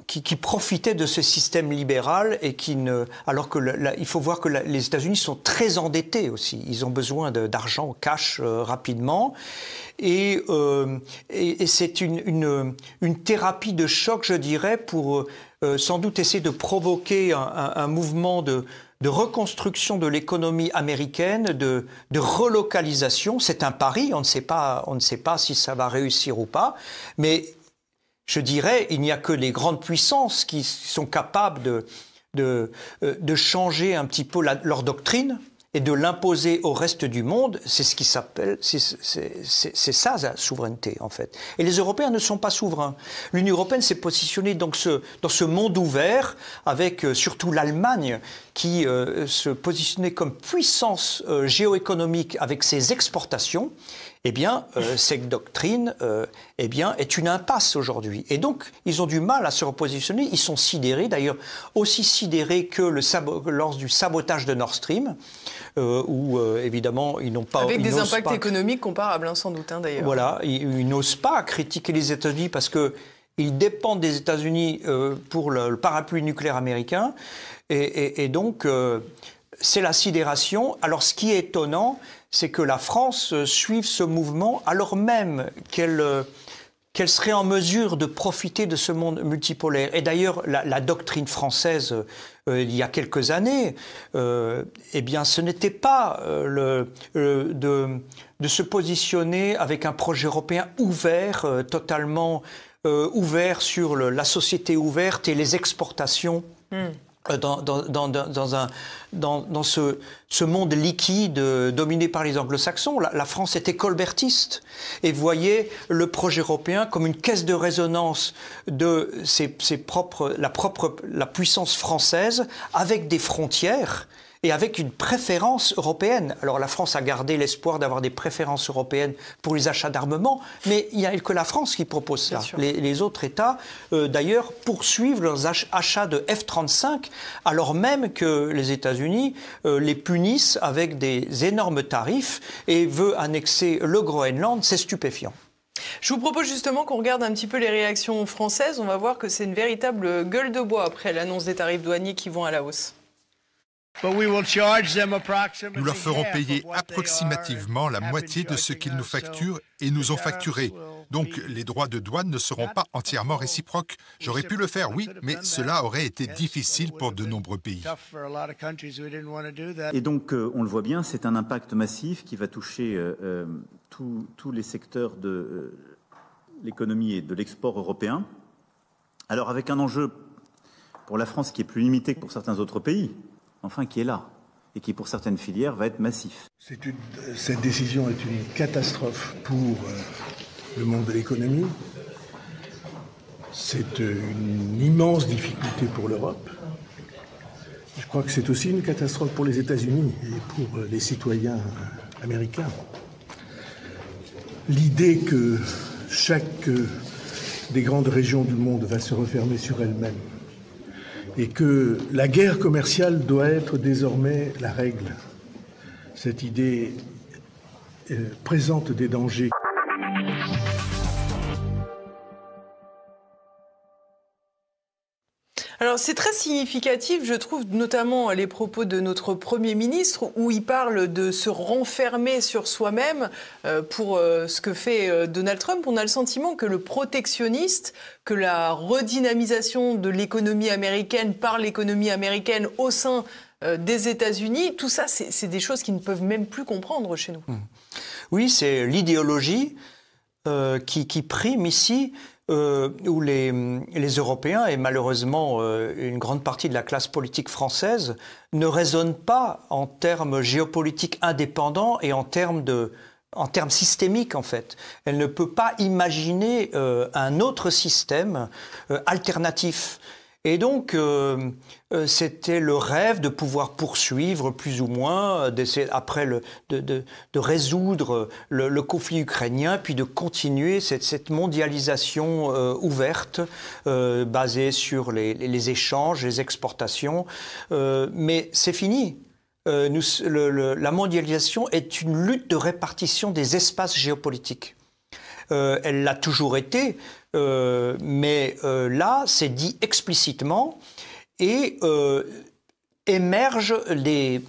qui profitaient de ce système libéral et alors que il faut voir que les États-Unis sont très endettés aussi. Ils ont besoin d'argent cash rapidement et c'est une thérapie de choc, je dirais, pour sans doute essayer de provoquer un mouvement de reconstruction de l'économie américaine, de relocalisation. C'est un pari, on ne sait pas si ça va réussir ou pas, mais je dirais, il n'y a que les grandes puissances qui sont capables de changer un petit peu leur doctrine et de l'imposer au reste du monde. C'est ce qui s'appelle, c'est ça la souveraineté en fait. Et les Européens ne sont pas souverains. L'Union européenne s'est positionnée dans ce monde ouvert avec surtout l'Allemagne qui se positionnait comme puissance géoéconomique avec ses exportations. Eh bien, cette doctrine est une impasse aujourd'hui. Et donc, ils ont du mal à se repositionner. Ils sont sidérés, d'ailleurs, aussi sidérés que lors du sabotage de Nord Stream, où, évidemment, ils n'ont pas... Avec des impacts économiques comparables, sans doute, d'ailleurs. Voilà, ils n'osent pas critiquer les États-Unis parce qu'ils dépendent des États-Unis pour le parapluie nucléaire américain. Et donc, c'est la sidération. Alors, ce qui est étonnant, c'est que la France suive ce mouvement alors même qu'elle serait en mesure de profiter de ce monde multipolaire. Et d'ailleurs, la doctrine française, il y a quelques années, eh bien, ce n'était pas de se positionner avec un projet européen ouvert, totalement ouvert sur la société ouverte et les exportations. Dans ce monde liquide dominé par les anglo-saxons, la France était colbertiste et voyait le projet européen comme une caisse de résonance de la puissance française avec des frontières et avec une préférence européenne. Alors la France a gardé l'espoir d'avoir des préférences européennes pour les achats d'armement, mais il n'y a que la France qui propose ça. Les autres États, d'ailleurs, poursuivent leurs achats de F-35, alors même que les États-Unis les punissent avec des énormes tarifs et veut annexer le Groenland. C'est stupéfiant. Je vous propose justement qu'on regarde un petit peu les réactions françaises. On va voir que c'est une véritable gueule de bois après l'annonce des tarifs douaniers qui vont à la hausse. Nous leur ferons payer approximativement la moitié de ce qu'ils nous facturent et nous ont facturé. Donc les droits de douane ne seront pas entièrement réciproques. J'aurais pu le faire, oui, mais cela aurait été difficile pour de nombreux pays. Et donc, on le voit bien, c'est un impact massif qui va toucher tous les secteurs de l'économie et de l'export européen. Alors, avec un enjeu pour la France qui est plus limité que pour certains autres pays, enfin qui est là, et qui pour certaines filières va être massif. Cette décision est une catastrophe pour le monde de l'économie. C'est une immense difficulté pour l'Europe. Je crois que c'est aussi une catastrophe pour les États-Unis et pour les citoyens américains. L'idée que chaque des grandes régions du monde va se refermer sur elle-même et que la guerre commerciale doit être désormais la règle, cette idée présente des dangers. Alors c'est très significatif, je trouve, notamment les propos de notre Premier ministre, où il parle de se renfermer sur soi-même pour ce que fait Donald Trump. On a le sentiment que le protectionniste, que la redynamisation de l'économie américaine par l'économie américaine au sein des États-Unis, tout ça, c'est des choses qu'ils ne peuvent même plus comprendre chez nous. Oui, c'est l'idéologie qui prime ici. Où les Européens et malheureusement une grande partie de la classe politique française ne raisonnent pas en termes géopolitiques indépendants et en termes systémiques en fait. Elle ne peut pas imaginer un autre système alternatif. Et donc, c'était le rêve de pouvoir poursuivre plus ou moins, après de résoudre le conflit ukrainien, puis de continuer cette mondialisation ouverte, basée sur les échanges, les exportations. Mais c'est fini. La mondialisation est une lutte de répartition des espaces géopolitiques. Elle l'a toujours été, mais là, c'est dit explicitement et émergent des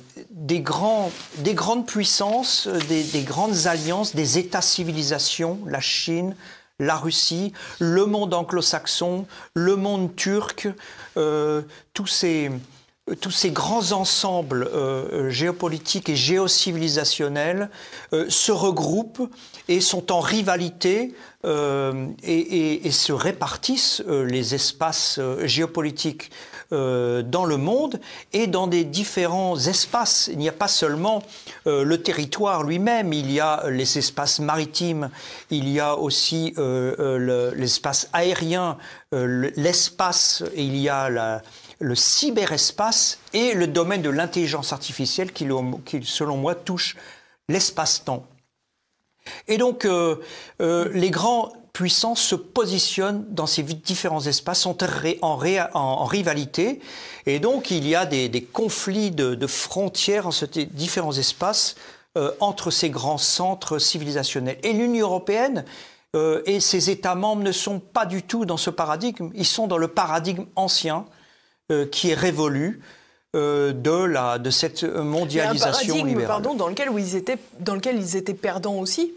grandes puissances, des grandes alliances, des États-civilisations, la Chine, la Russie, le monde anglo-saxon, le monde turc, tous ces grands ensembles géopolitiques et géocivilisationnels se regroupent et sont en rivalité et se répartissent les espaces géopolitiques dans le monde et dans des différents espaces. Il n'y a pas seulement le territoire lui-même, il y a les espaces maritimes, il y a aussi l'espace aérien, l'espace, et il y a le cyberespace et le domaine de l'intelligence artificielle qui, selon moi, touche l'espace-temps. Et donc, les grandes puissances se positionnent dans ces différents espaces, sont en rivalité, et donc il y a des conflits de frontières en ces différents espaces entre ces grands centres civilisationnels. Et l'Union européenne et ses États membres ne sont pas du tout dans ce paradigme, ils sont dans le paradigme ancien, qui est révolu de cette mondialisation libérale. Un paradigme, pardon, dans lequel ils étaient perdants aussi.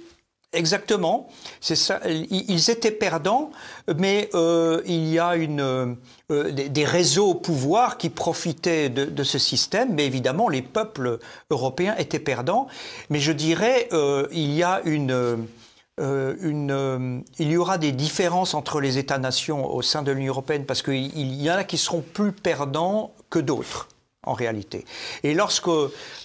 Exactement, c'est ça. Ils étaient perdants, mais il y a des réseaux au pouvoir qui profitaient de ce système. Mais évidemment, les peuples européens étaient perdants. Mais je dirais, il y aura des différences entre les États-nations au sein de l'Union européenne parce qu'il y en a qui seront plus perdants que d'autres, en réalité. Et lorsque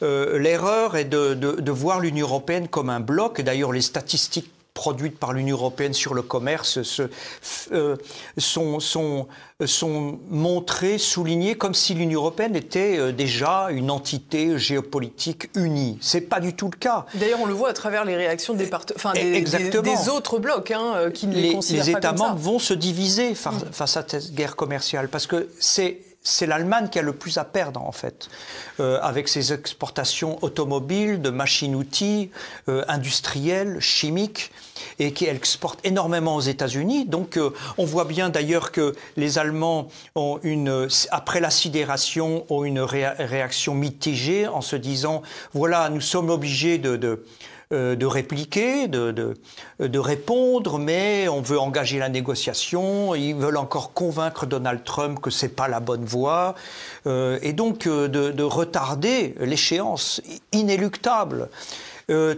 l'erreur est de voir l'Union européenne comme un bloc, d'ailleurs les statistiques produites par l'Union européenne sur le commerce sont montrées, soulignées comme si l'Union européenne était déjà une entité géopolitique unie. C'est pas du tout le cas. D'ailleurs, on le voit à travers les réactions des autres blocs qui ne les considèrent pas comme ça. Les États membres vont se diviser face à cette guerre commerciale parce que c'est l'Allemagne qui a le plus à perdre, en fait, avec ses exportations automobiles, de machines-outils, industrielles, chimiques, et qui exporte énormément aux États-Unis. Donc, on voit bien d'ailleurs que les Allemands ont après la sidération, ont une réaction mitigée en se disant, voilà, nous sommes obligés de répliquer, de répondre, mais on veut engager la négociation. Ils veulent encore convaincre Donald Trump que c'est pas la bonne voie, et donc de retarder l'échéance inéluctable.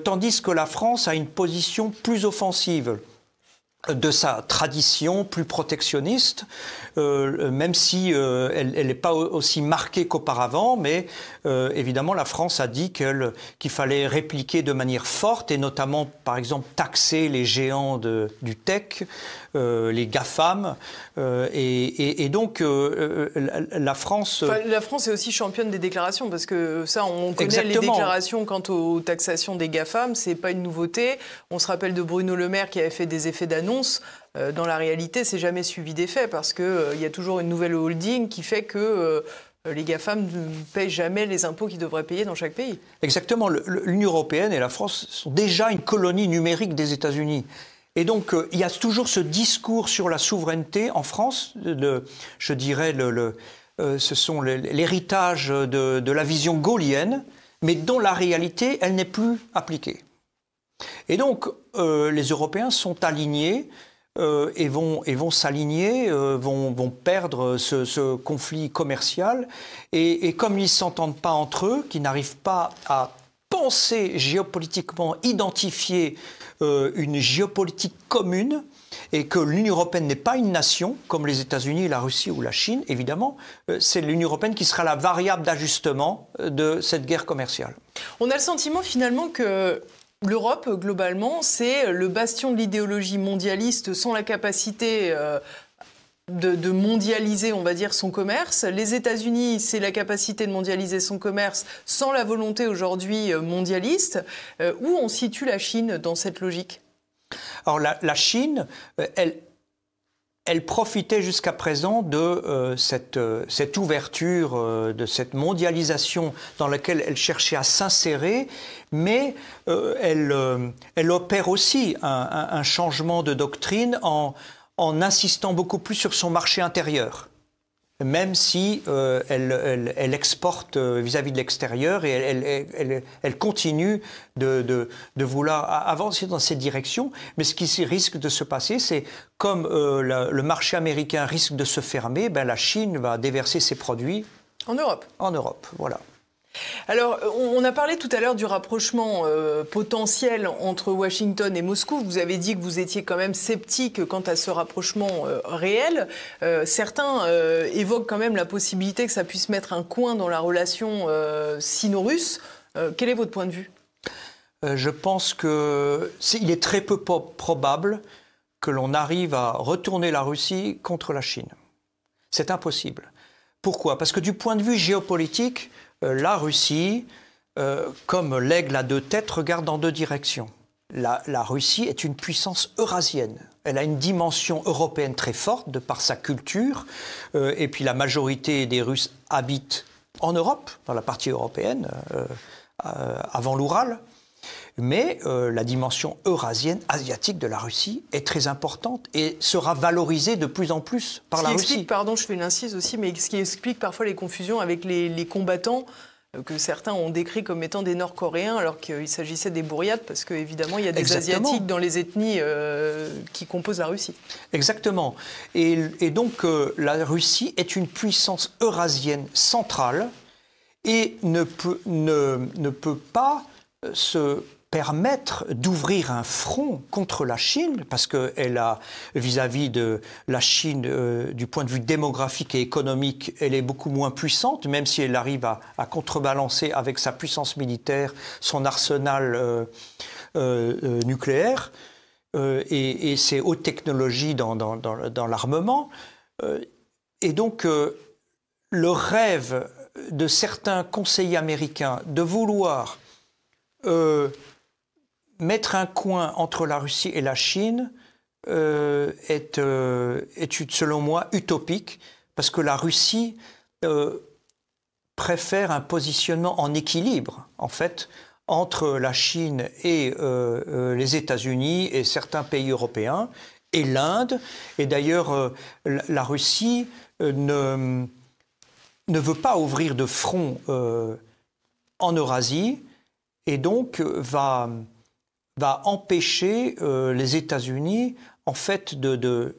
Tandis que la France a une position plus offensive de sa tradition, plus protectionniste, même si elle n'est pas aussi marquée qu'auparavant, mais évidemment la France a dit qu'il fallait répliquer de manière forte et notamment par exemple taxer les géants du tech, les GAFAM, et donc la France... La France est aussi championne des déclarations, parce que ça, on connaît Exactement. Les déclarations quant aux taxations des GAFAM, c'est pas une nouveauté. On se rappelle de Bruno Le Maire qui avait fait des effets d'annonce. Dans la réalité, c'est jamais suivi d'effet, parce qu'il y a toujours une nouvelle holding qui fait que les GAFAM ne payent jamais les impôts qu'ils devraient payer dans chaque pays. Exactement. L'Union européenne et la France sont déjà une colonie numérique des États-Unis. Et donc, il y a toujours ce discours sur la souveraineté en France, je dirais, ce sont l'héritage de la vision gaullienne, mais dont la réalité, elle n'est plus appliquée. Et donc, les Européens sont alignés et vont s'aligner, vont perdre ce conflit commercial. Et comme ils ne s'entendent pas entre eux, qu'ils n'arrivent pas à penser géopolitiquement, identifier une géopolitique commune, et que l'Union européenne n'est pas une nation, comme les États-Unis, la Russie ou la Chine, évidemment, c'est l'Union européenne qui sera la variable d'ajustement de cette guerre commerciale. On a le sentiment finalement que l'Europe, globalement, c'est le bastion de l'idéologie mondialiste sans la capacité de mondialiser, on va dire, son commerce. Les États-Unis, c'est la capacité de mondialiser son commerce sans la volonté aujourd'hui mondialiste. Où on situe la Chine dans cette logique ? Alors la Chine, elle profitait jusqu'à présent de cette ouverture, de cette mondialisation dans laquelle elle cherchait à s'insérer, mais elle opère aussi un changement de doctrine en insistant beaucoup plus sur son marché intérieur, même si elle exporte vis-à-vis de l'extérieur et elle continue de vouloir avancer dans cette direction. Mais ce qui risque de se passer, c'est comme le marché américain risque de se fermer, la Chine va déverser ses produits en Europe. En Europe, voilà. Alors, on a parlé tout à l'heure du rapprochement potentiel entre Washington et Moscou. Vous avez dit que vous étiez quand même sceptique quant à ce rapprochement réel. Certains évoquent quand même la possibilité que ça puisse mettre un coin dans la relation sino-russe. Quel est votre point de vue ? Je pense qu'il est très peu probable que l'on arrive à retourner la Russie contre la Chine. C'est impossible. Pourquoi ? Parce que du point de vue géopolitique, la Russie, comme l'aigle à deux têtes, regarde dans deux directions. La Russie est une puissance eurasienne. Elle a une dimension européenne très forte de par sa culture. Et puis la majorité des Russes habitent en Europe, dans la partie européenne, avant l'Oural. Mais la dimension eurasienne, asiatique de la Russie est très importante et sera valorisée de plus en plus par la Russie. Pardon, je fais une incise aussi, mais ce qui explique parfois les confusions avec les combattants que certains ont décrits comme étant des Nord-Coréens, alors qu'il s'agissait des bourriates, parce qu'évidemment, il y a des Asiatiques dans les ethnies qui composent la Russie. Exactement. Et donc, la Russie est une puissance eurasienne centrale et ne peut pas se permettre d'ouvrir un front contre la Chine, parce qu'elle a, vis-à-vis de la Chine, du point de vue démographique et économique, elle est beaucoup moins puissante, même si elle arrive à contrebalancer avec sa puissance militaire son arsenal nucléaire. et ces hautes technologies dans l'armement. Et donc, le rêve de certains conseillers américains de vouloir mettre un coin entre la Russie et la Chine est selon moi utopique, parce que la Russie préfère un positionnement en équilibre, en fait, entre la Chine et les États-Unis et certains pays européens et l'Inde. Et d'ailleurs, la Russie ne veut pas ouvrir de front en Eurasie et donc va empêcher les États-Unis en fait de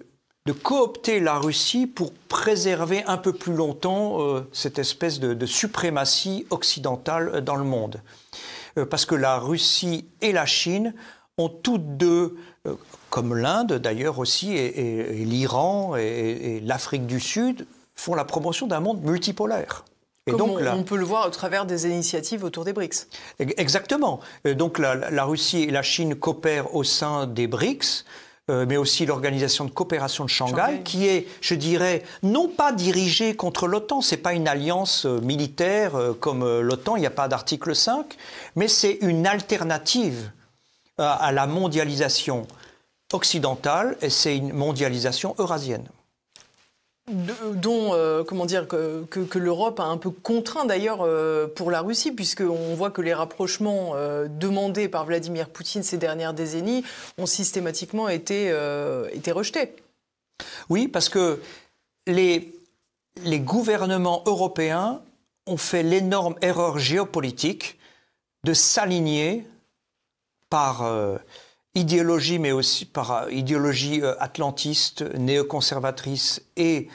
coopter la Russie pour préserver un peu plus longtemps cette espèce de suprématie occidentale dans le monde. Parce que la Russie et la Chine ont toutes deux, comme l'Inde d'ailleurs aussi, et l'Iran et l'Afrique du Sud, font la promotion d'un monde multipolaire. Et comme donc, on peut le voir au travers des initiatives autour des BRICS. Exactement. Donc la Russie et la Chine coopèrent au sein des BRICS, mais aussi l'Organisation de coopération de Shanghai, qui est, je dirais, non pas dirigée contre l'OTAN, ce n'est pas une alliance militaire comme l'OTAN, il n'y a pas d'article 5, mais c'est une alternative à la mondialisation occidentale, et c'est une mondialisation eurasienne. Dont, comment dire, que l'Europe a un peu contraint d'ailleurs pour la Russie, puisqu'on voit que les rapprochements demandés par Vladimir Poutine ces dernières décennies ont systématiquement été rejetés. Oui, parce que les gouvernements européens ont fait l'énorme erreur géopolitique de s'aligner par idéologie, mais aussi par idéologie atlantiste, néoconservatrice et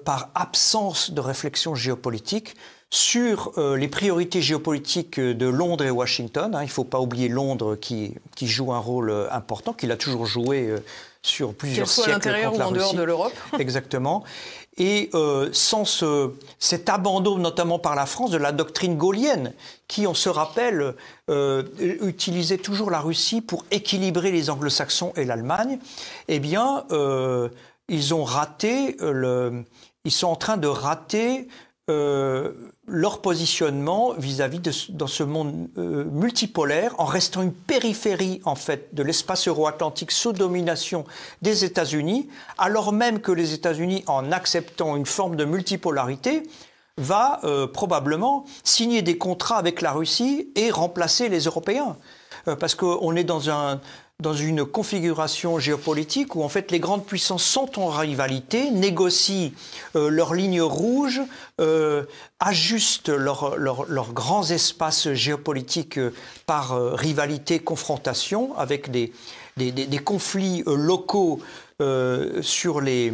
par absence de réflexion géopolitique sur les priorités géopolitiques de Londres et Washington. Il ne faut pas oublier Londres qui joue un rôle important, qu'il a toujours joué sur plusieurs siècles contre la Russie. Qu'elle soit à l'intérieur ou en dehors de l'Europe. Exactement. Et sans cet abandon, notamment par la France, de la doctrine gaullienne, qui, on se rappelle, utilisait toujours la Russie pour équilibrer les anglo-saxons et l'Allemagne, eh bien, ils sont en train de rater leur positionnement vis-à-vis dans ce monde multipolaire, en restant une périphérie en fait de l'espace euro-atlantique sous domination des États-Unis, alors même que les États-Unis, en acceptant une forme de multipolarité, va probablement signer des contrats avec la Russie et remplacer les Européens, parce qu'on est dans une configuration géopolitique où en fait les grandes puissances sont en rivalité, négocient leurs lignes rouges, ajustent leurs grands espaces géopolitiques par rivalité, confrontation, avec des conflits locaux sur les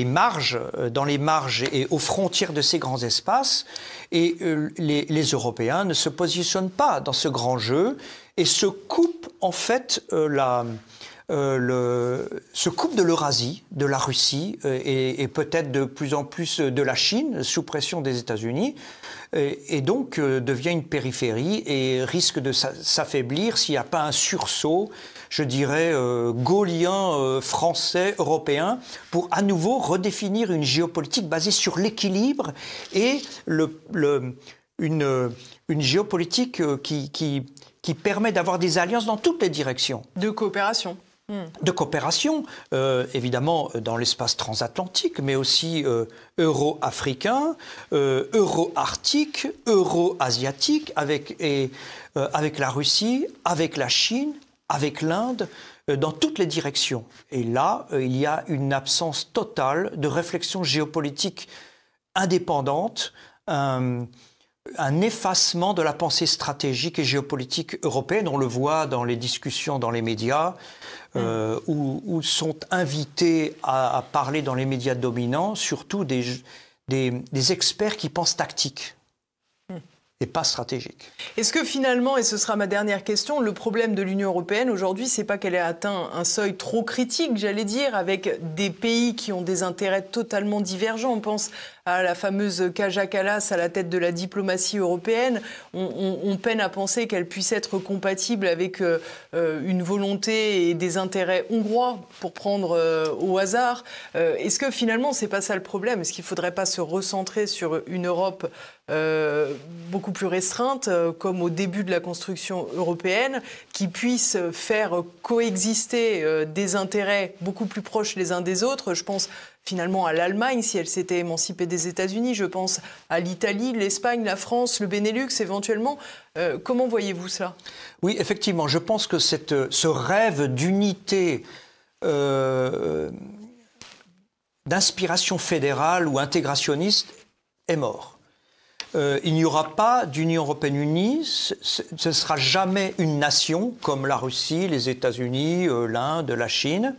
marges, dans les marges et aux frontières de ces grands espaces. Et les Européens ne se positionnent pas dans ce grand jeu et se coupent en fait se coupent de l'Eurasie, de la Russie et peut-être de plus en plus de la Chine sous pression des États-Unis, et donc devient une périphérie et risque de s'affaiblir s'il n'y a pas un sursaut, je dirais, gaullien, français, européen, pour à nouveau redéfinir une géopolitique basée sur l'équilibre et une géopolitique qui permet d'avoir des alliances dans toutes les directions. De coopération. De coopération, évidemment, dans l'espace transatlantique, mais aussi euro-africain, euro-arctique, euro-asiatique, avec la Russie, avec la Chine, avec l'Inde, dans toutes les directions. Et là, il y a une absence totale de réflexion géopolitique indépendante, un effacement de la pensée stratégique et géopolitique européenne. On le voit dans les discussions dans les médias, où sont invités à parler dans les médias dominants, surtout des experts qui pensent tactique et pas stratégique. Est-ce que finalement, et ce sera ma dernière question, le problème de l'Union européenne aujourd'hui, c'est pas qu'elle ait atteint un seuil trop critique, j'allais dire, avec des pays qui ont des intérêts totalement divergents. On pense à la fameuse Kaja Kallas à la tête de la diplomatie européenne, on peine à penser qu'elle puisse être compatible avec une volonté et des intérêts hongrois, pour prendre au hasard. Est-ce que finalement, c'est pas ça le problème? Est-ce qu'il ne faudrait pas se recentrer sur une Europe beaucoup plus restreinte, comme au début de la construction européenne, qui puisse faire coexister des intérêts beaucoup plus proches les uns des autres? Je pense finalement à l'Allemagne, si elle s'était émancipée des États-Unis. Je pense à l'Italie, l'Espagne, la France, le Benelux éventuellement. Comment voyez-vous cela? Oui, effectivement, je pense que ce rêve d'unité d'inspiration fédérale ou intégrationniste est mort. Il n'y aura pas d'Union européenne unie, ce ne sera jamais une nation comme la Russie, les États-Unis, l'Inde, la Chine.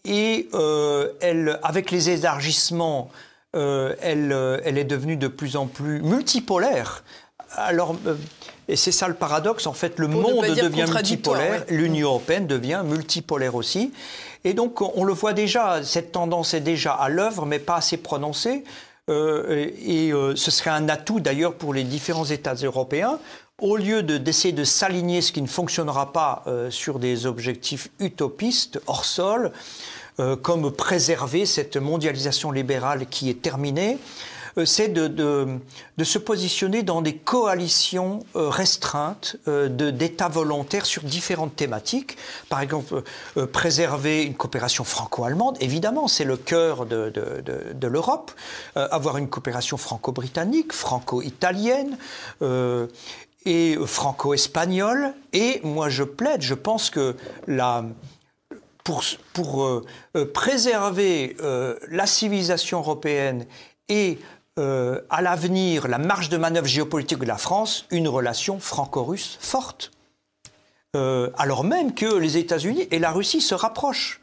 Et avec les élargissements, elle est devenue de plus en plus multipolaire. Alors, et c'est ça le paradoxe, en fait, le monde devient multipolaire, ouais. L'Union européenne devient multipolaire aussi. Et donc, on le voit déjà, cette tendance est déjà à l'œuvre, mais pas assez prononcée. Ce serait un atout d'ailleurs pour les différents États européens, au lieu d'essayer de s'aligner, ce qui ne fonctionnera pas sur des objectifs utopistes, hors sol, comme préserver cette mondialisation libérale qui est terminée, c'est de se positionner dans des coalitions restreintes d'États volontaires sur différentes thématiques. Par exemple, préserver une coopération franco-allemande, évidemment, c'est le cœur de l'Europe. Avoir une coopération franco-britannique, franco-italienne, et franco-espagnole. Et moi, je pense que pour préserver la civilisation européenne et à l'avenir, la marge de manœuvre géopolitique de la France, une relation franco-russe forte. Alors même que les États-Unis et la Russie se rapprochent.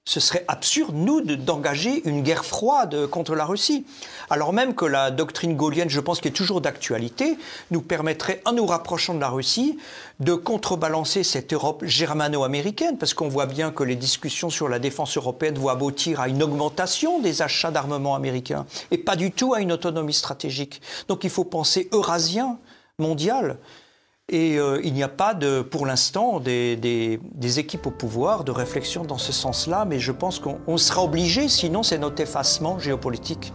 Ce serait absurde, nous, d'engager une guerre froide contre la Russie. Alors même que la doctrine gaullienne, je pense, qui est toujours d'actualité, nous permettrait, en nous rapprochant de la Russie, de contrebalancer cette Europe germano-américaine, parce qu'on voit bien que les discussions sur la défense européenne vont aboutir à une augmentation des achats d'armement américains, et pas du tout à une autonomie stratégique. Donc il faut penser eurasien, mondial. Et il n'y a pas, pour l'instant, des équipes au pouvoir de réflexion dans ce sens-là, mais je pense qu'on sera obligé, sinon c'est notre effacement géopolitique.